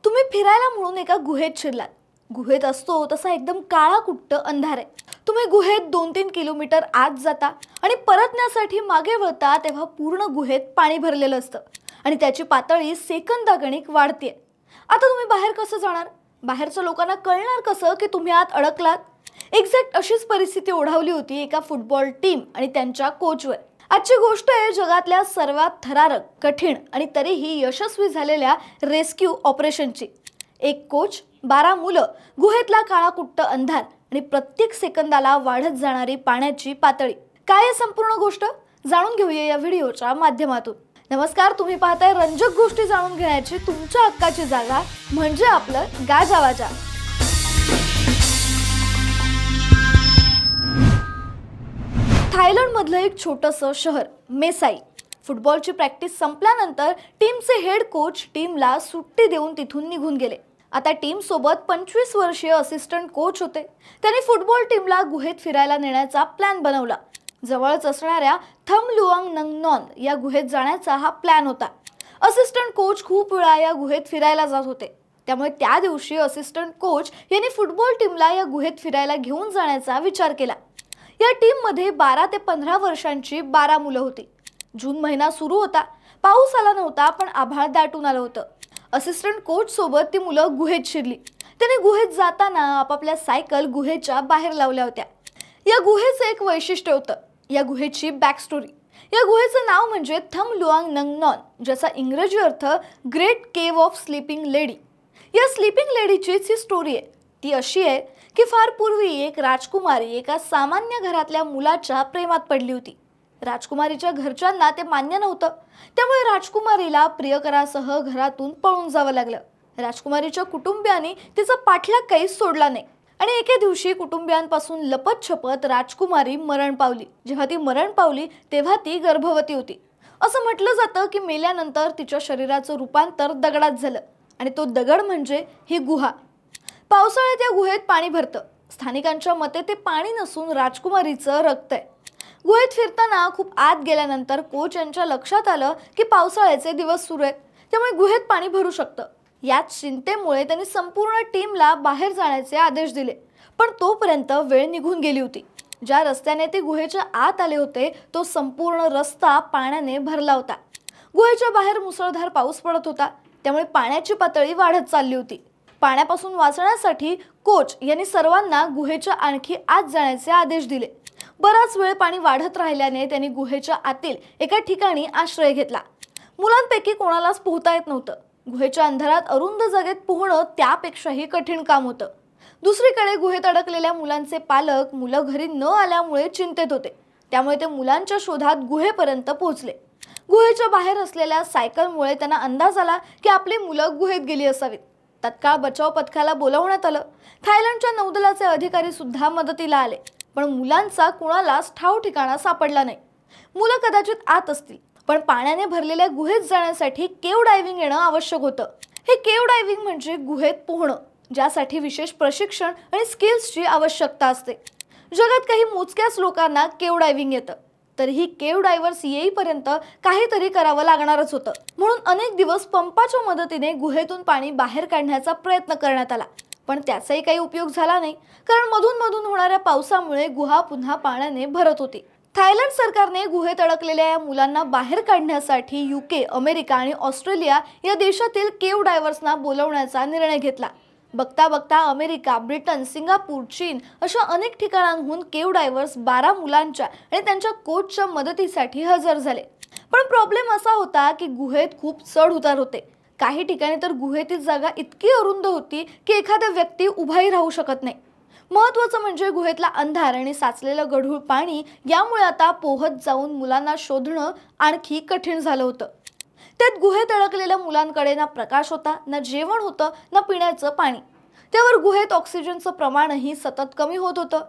तुम्ही फिरायला म्हणून एका गुहेत शिरलात। गुहेत असतो तसा एकदम काळा कुट्ट अंधार आहे। तुम्ही गुहेत 2-3 किलोमीटर आत जाता आणि परतण्यासाठी मागे वळता तेव्हा पूर्ण गुहेत पाणी भरलेलं असतं आणि त्याची पातळी सेकंदागणिक वाढते। आता तुम्ही बाहेर कसं जाणार? बाहेरच्या लोकांना कळणार कसं की तुम्ही आत अडकलात? एक्झॅक्ट अशीच परिस्थिती ओढावली होती एका फुटबॉल टीम आणि त्यांच्या कोचवर। आजची गोष्ट आहे जगातल्या सर्वात थरारक, कठीण आणि तरीही यशस्वी झालेल्या रेस्क्यू ऑपरेशनची। एक कोच, 12 मुलं, गुहेतला काळा कुट्ट अंधार आणि प्रत्येक सेकंदाला वाढत जाणारी पाण्याची पातळी। काय आहे संपूर्ण गोष्ट? जाणून घेऊया या व्हिडिओच्या माध्यमातून। नमस्कार, तुम्ही पाहताय रंजक गोष्टी जाणून घेण्याची तुमच्या हक्काची जागा म्हणजे आपलं गाजावाजा। थायलंड मधलं एक छोटंसं शहर मेसाई। फुटबॉलची प्रॅक्टिस संपल्यानंतर टीमचे हेड कोच टीमला सुट्टी देऊन तिथून निघून गेले। आता टीम सोबत 25 वर्षीय असिस्टंट कोच होते। त्यांनी फुटबॉल टीमला गुहेत फिरायला नेण्याचा प्लॅन बनवला। जवळच असणाऱ्या थम लुआंग नंग नॉन या गुहेत जाण्याचा हा प्लॅन होता। असिस्टंट कोच खूप वेळा या गुहेत फिरायला जात होते, त्यामुळे त्या दिवशी असिस्टंट कोच यांनी फुटबॉल टीमला या गुहेत फिरायला घेऊन जाण्याचा विचार केला। या टीम मध्ये 12 ते 15 वर्षांची 12 मुलं होती। जून महिना सुरू होता, पाऊस आला नव्हता पण आभाळ दाटून आलं होतं। असिस्टंट कोच सोबत ती मुलं गुहेत शिरली। त्यांनी गुहेत जाताना आपापल्या सायकल गुहेच्या बाहेर लावल्या होत्या। या गुहेचं एक वैशिष्ट्य होतं, या गुहेची बॅक स्टोरी। या गुहेचं नाव म्हणजे थम लुआंग नंग नॉन, ज्याचा इंग्रजी अर्थ great cave of sleeping lady. या स्लीपिंग लेडीचीच ही स्टोरी आहे। ती अशी आहे की फार पूर्वी एक राजकुमारी एका सामान्य घरातल्या मुलाच्या प्रेमात पडली होती। राजकुमारीच्या घरच्यांना ते मान्य नव्हतं, त्यामुळे राजकुमारीला प्रियकरासह घरातून पळून जावं लागलं। राजकुमारीच्या कुटुंबियांनी तिचा पाठलाग काहीच सोडला नाही आणि एके दिवशी कुटुंबियांपासून लपत-छपत राजकुमारी मरण पावली। जेव्हा ती मरण पावली तेव्हा ती गर्भवती होती। असं म्हटलं जातं की मेल्यानंतर तिच्या शरीराचं रूपांतर दगडात झालं आणि तो दगड म्हणजे ही गुहा। पावसाळ्यात या गुहेत पाणी भरतं। स्थानिकांच्या मते ते पाणी नसून राजकुमारीचं रक्त आहे। गुहेत फिरताना खूप आत गेल्यानंतर कोच यांच्या लक्षात आलं की पावसाळ्याचे दिवस सुरू आहेत, त्यामुळे गुहेत पाणी भरू शकतं। याच चिंतेमुळे त्यांनी संपूर्ण टीमला बाहेर जाण्याचे आदेश दिले, पण तोपर्यंत वेळ निघून गेली होती। ज्या रस्त्याने ते गुहेच्या आत आले होते तो संपूर्ण रस्ता पाण्याने भरला होता। गुहेच्या बाहेर मुसळधार पाऊस पडत होता, त्यामुळे पाण्याची पातळी वाढत चालली होती। पाण्यापासून वाचण्यासाठी कोच यांनी सर्वांना गुहेच्या आणखी आत जाण्याचे आदेश दिले। बराच वेळ पाणी वाढत राहिल्याने त्यांनी गुहेच्या आतील एका ठिकाणी आश्रय घेतला। मुलांपैकी कोणालाच पोहता येत नव्हतं। गुहेच्या अंधारात अरुंद जागेत पोहणं त्यापेक्षाही कठीण काम होतं। दुसरीकडे गुहेत अडकलेल्या मुलांचे पालक मुलं घरी न आल्यामुळे चिंतेत होते, त्यामुळे ते मुलांच्या शोधात गुहेपर्यंत पोहोचले। गुहेच्या बाहेर असलेल्या सायकलमुळे त्यांना अंदाज आला की आपली मुलं गुहेत गेली असावीत। तत्काळ बचाव पथकाला बोलावण्यात आलं। थायलंडच्या नौदलाचे अधिकारी सुद्धा मदतीला आले, पण मुलांचा कुणालाच ठाव ठिकाणा सापडला नाही। मुलं कदाचित आत असतील, पण पाण्याने भरलेल्या गुहेत जाण्यासाठी केव डायव्हिंग येणं आवश्यक होतं। हे केव डायव्हिंग म्हणजे गुहेत पोहणं, ज्यासाठी विशेष प्रशिक्षण आणि स्किल्सची आवश्यकता असते। जगात काही मोजक्याच लोकांना केव डायव्हिंग येतं, तरीही केव डायव्हर्स येईपर्यंत काहीतरी करावं लागणारच होतं। म्हणून अनेक दिवस पंपाच्या मदतीने गुहेतून पाणी बाहेर काढण्याचा प्रयत्न करण्यात आला, पण त्याचाही काही उपयोग झाला नाही, कारण मधून होणाऱ्या पावसामुळे गुहा पुन्हा पाण्याने भरत होती। थायलंड सरकारने गुहेत अडकलेल्या या मुलांना बाहेर काढण्यासाठी UK, अमेरिका आणि ऑस्ट्रेलिया या देशातील केव डायव्हर्सना बोलवण्याचा निर्णय घेतला। बघता बघता अमेरिका, ब्रिटन, सिंगापूर, चीन अशा अनेक ठिकाणांहून केव डायव्हर्स 12 मुलांच्या आणि त्यांच्या कोचच्या मदतीसाठी हजर झाले। पण प्रॉब्लेम असा होता की गुहेत खूप चढ उतार होते। काही ठिकाणी तर गुहेतील जागा इतकी अरुंद होती की एखादा व्यक्ती उभाही राहू शकत नाही। महत्त्वाचं म्हणजे गुहेतला अंधार आणि साचलेलं गढूळ पाणी, यामुळे आता पोहत जाऊन मुलांना शोधणं आणखी कठीण झालं होतं। त्यात गुहेत अडकलेल्या मुलांकडे ना प्रकाश होता, ना जेवण होतं, ना पिण्याचं पाणी। त्यावर गुहेत ऑक्सिजनचं प्रमाणही सतत कमी होत होतं।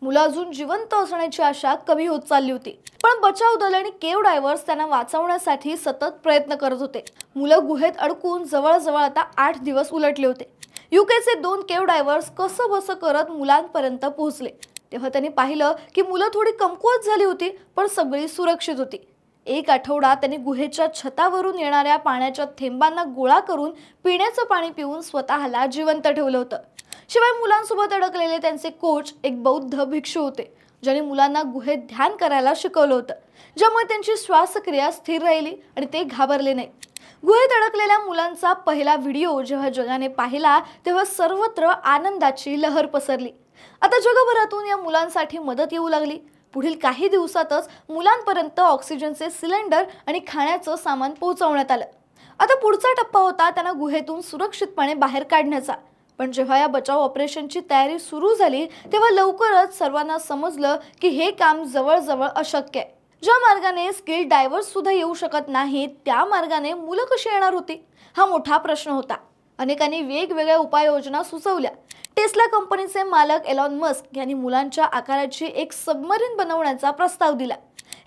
मुलं अजून जिवंत असण्याची आशा कमी होत चालली होती, पण बचाव दल आणि केव डायव्हर्स त्यांना वाचवण्यासाठी सतत प्रयत्न करत होते। मुलं गुहेत अडकून जवळजवळ आता 8 दिवस उलटले होते। UKचे 2 केव डायव्हर्स कसंबसं करत मुलांपर्यंत पोहोचले, तेव्हा त्यांनी पाहिलं की मुलं थोडी कमकुवत झाली होती, पण सगळी सुरक्षित होती। एक आठवडा त्यांनी गुहेच्या छतावरून येणाऱ्या पाण्याच्या थेंबांना गोळा करून पिण्याचं पाणी पिऊन स्वतःला जिवंत ठेवलं होतं. शिवाय मुलांसोबत अडकलेले त्यांचे कोच एक बौद्ध भिक्षू होते, ज्यांनी मुलांना गुहेत ध्यान करायला शिकवलं होतं, ज्यामुळे त्यांची श्वासक्रिया स्थिर राहिली आणि ते घाबरले नाही. गुहेत अडकलेल्या मुलांचा पहिला व्हिडिओ जेव्हा जगाने पाहिला तेव्हा सर्वत्र आनंदाची लहर पसरली. आता जगभरातून या मुलांसाठी मदत येऊ लागली. पुढील काही दिवसातच मुलांपर्यंत ऑक्सिजनचे सिलेंडर आणि खाण्याचं सामान पोहोचवण्यात आलं. आता पुढचा टप्पा होता त्यांना गुहेतून सुरक्षितपणे बाहेर काढण्याचा. पण जेव्हा या बचाव ऑपरेशनची तयारी सुरू झाली तेव्हा लवकरच सर्वांना समजलं की हे काम जवळजवळ अशक्य आहे. ज्या मार्गाने स्किल्ड डायव्हर्स सुद्धा येऊ शकत नाहीत त्या मार्गाने मुलं कशी येणार होती, हा मोठा प्रश्न होता. अनेकांनी वेगवेगळ्या उपाययोजना सुचवल्या. टेस्ला कंपनीचे मालक एलॉन मस्क यांनी मुलांच्या आकाराची एक सबमरीन बनवण्याचा प्रस्ताव दिला.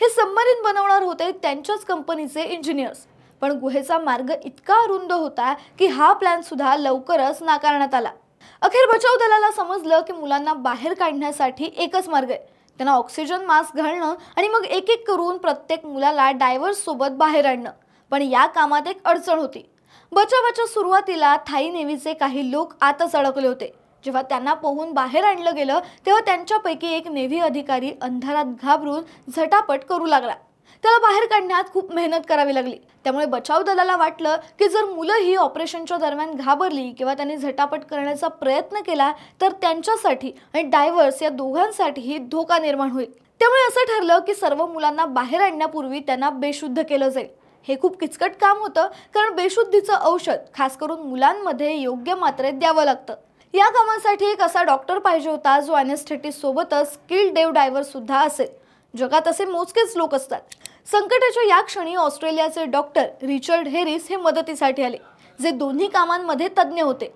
हे सबमरीन बनवणार होते त्यांच्याच कंपनीचे इंजिनियर्स. पण गुहेचा मार्ग इतका रुंद होता की हा प्लॅन सुद्धा लवकरच नाकारण्यात आला. अखेर बचाव दलाला समजलं की मुलांना बाहेर काढण्यासाठी एकच मार्ग आहे, त्यांना ऑक्सिजन मास्क घालणं आणि मग एक एक करून प्रत्येक मुलाला डायव्हर्स सोबत बाहेर आणणं. पण या कामात एक अडचण होती. बचावाच्या सुरुवातीला थाई नेव्हीचे काही लोक आतच अडकले होते. जेव्हा त्यांना पोहून बाहेर आणलं गेलं तेव्हा त्यांच्यापैकी एक नेव्ही अधिकारी अंधारात घाबरून झटापट करू लागला. त्याला बाहेर काढण्यात खूप मेहनत करावी लागली. त्यामुळे बचाव दलाला वाटलं की जर मुलं ही ऑपरेशनच्या दरम्यान घाबरली किंवा त्यांनी झटापट करण्याचा प्रयत्न केला तर त्यांच्यासाठी आणि डायव्हर्स या दोघांसाठीही धोका निर्माण होईल. त्यामुळे असं ठरलं की सर्व मुलांना बाहेर आणण्यापूर्वी त्यांना बेशुद्ध केलं जाईल. हे खूप किचकट काम होतं, कारण बेशुद्धीचं औषध खास करून मुलांमध्ये योग्य मात्रेत द्यावं लागतं. या कामासाठी एक असा डॉक्टर पाहिजे होता जो अॅनेस्थेटिस्ट सोबतच स्किल्ड डेव डायव्हर सुद्धा असेल. जगात असे मोजकेच लोक असतात. संकटाच्या या क्षणी ऑस्ट्रेलियाचे डॉक्टर रिचर्ड हेरिस हे मदतीसाठी आले, जे दोन्ही कामांमध्ये तज्ज्ञ होते.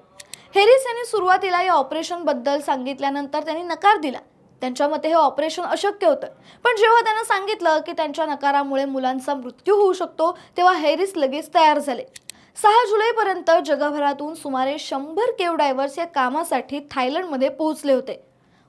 हेरिस यांनी सुरुवातीला या ऑपरेशनबद्दल सांगितल्यानंतर त्यांनी नकार दिला. त्यांच्या मते हे ऑपरेशन अशक्य होतं. पण जेव्हा त्यांना सांगितलं की त्यांच्या नकारामुळे मुलांचा मृत्यू होऊ शकतो तेव्हा हेरिस लगेच तयार झाले. 6 जुलैपर्यंत जगभरातून सुमारे 100 केव डायव्हर्स या कामासाठी थायलंडमध्ये पोहोचले होते.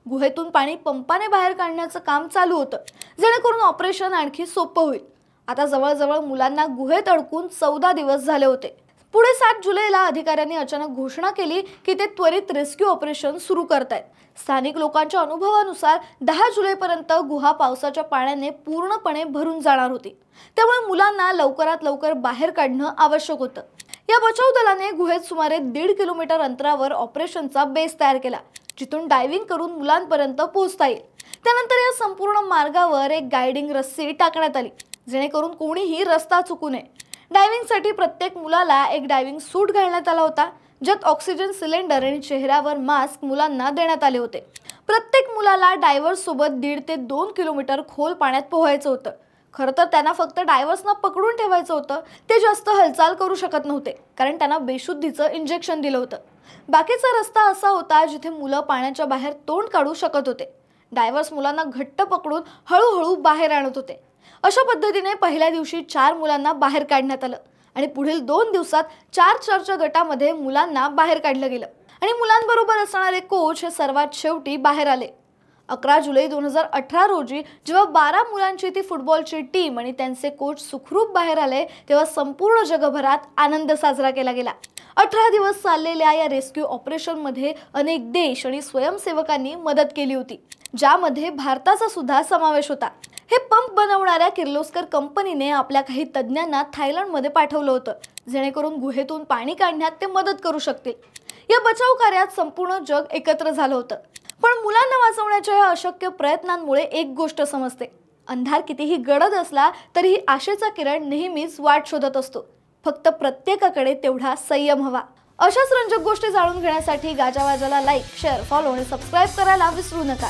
गुहेतून पाणी पंपाने बाहेर काढण्याचं काम चालू होतं, जेणेकरून ऑपरेशन आणखी सोपं होईल. आता जवळजवळ मुलांना गुहेत अडकून 14 दिवस झाले होते. पुढे 7 जुलैला अधिकाऱ्यांनी अचानक घोषणा केली की ते त्वरित रेस्क्यू ऑपरेशन सुरू करतायत. स्थानिक लोकांच्या अनुभवानुसार 10 जुलैपर्यंत गुहा पावसाच्या पाण्याने पूर्णपणे भरून जाणार होती. त्यामुळे मुलांना लवकरात लवकर बाहेर काढणं आवश्यक होतं. या बचाव दलाने गुहेत सुमारे 1.5 किलोमीटर अंतरावर ऑपरेशनचा बेस तयार केला, जिथून डायव्हिंग करून मुलांपर्यंत पोहोचता येईल. त्यानंतर या संपूर्ण मार्गावर एक गायडिंग रस्सी टाकण्यात आली, जेणेकरून कोणीही रस्ता चुकू नये. डायव्हिंगसाठी प्रत्येक मुलाला एक डायव्हिंग सूट घालण्यात आला होता, ज्यात ऑक्सिजन सिलेंडर आणि चेहऱ्यावर मास्क मुलांना देण्यात आले होते. प्रत्येक मुलाला डायव्हर्स सोबत 1.5 ते 2 किलोमीटर खोल पाण्यात पोहायचं होतं. खरं तर त्यांना फक्त डायव्हर्सना पकडून ठेवायचं होतं. ते जास्त हालचाल करू शकत नव्हते, कारण त्यांना बेशुद्धीचं इंजेक्शन दिलं होतं. बाकीचा रस्ता असा होता जिथे मुलं पाण्याच्या बाहेर तोंड काढू शकत होते. डायव्हर्स मुलांना घट्ट पकडून हळूहळू बाहेर आणत होते. अशा पद्धतीने पहिल्या दिवशी 4 मुलांना बाहेर काढण्यात आलं आणि पुढील 2 दिवसात 4-4च्या गटामध्ये मुलांना बाहेर काढलं गेलं. आणि मुलांबरोबर असणारे कोच हे सर्वात शेवटी बाहेर आले. 11 जुलै 2018 रोजी जेव्हा 12 मुलांची ती फुटबॉलची टीम आणि त्यांचे कोच सुखरूप बाहेर आले तेव्हा संपूर्ण जगभरात आनंद साजरा केला गेला. 18 दिवस चाललेल्या या रेस्क्यू ऑपरेशनमध्ये अनेक देश आणि स्वयंसेवकांनी मदत केली होती, ज्यामध्ये भारताचा सुद्धा समावेश होता. हे पंप बनवणाऱ्या किर्लोस्कर कंपनीने आपल्या काही तज्ज्ञांना थायलंडमध्ये पाठवलं होतं, जेणेकरून गुहेतून पाणी काढण्यात ते मदत करू शकतील. या बचाव कार्यात संपूर्ण जग एकत्र झालं होतं. पण मुलांना वाचवण्याच्या या अशक्य प्रयत्नांमुळे एक गोष्ट समजते: अंधार कितीही गडद असला तरीही आशेचा किरण नेहमीच वाट शोधत असतो. फक्त प्रत्येकाकडे तेवढा संयम हवा. अशाच रंजक गोष्टी जाणून घेण्यासाठी गाजावाजाला लाईक, शेअर, फॉलो आणि सबस्क्राईब करायला विसरू नका.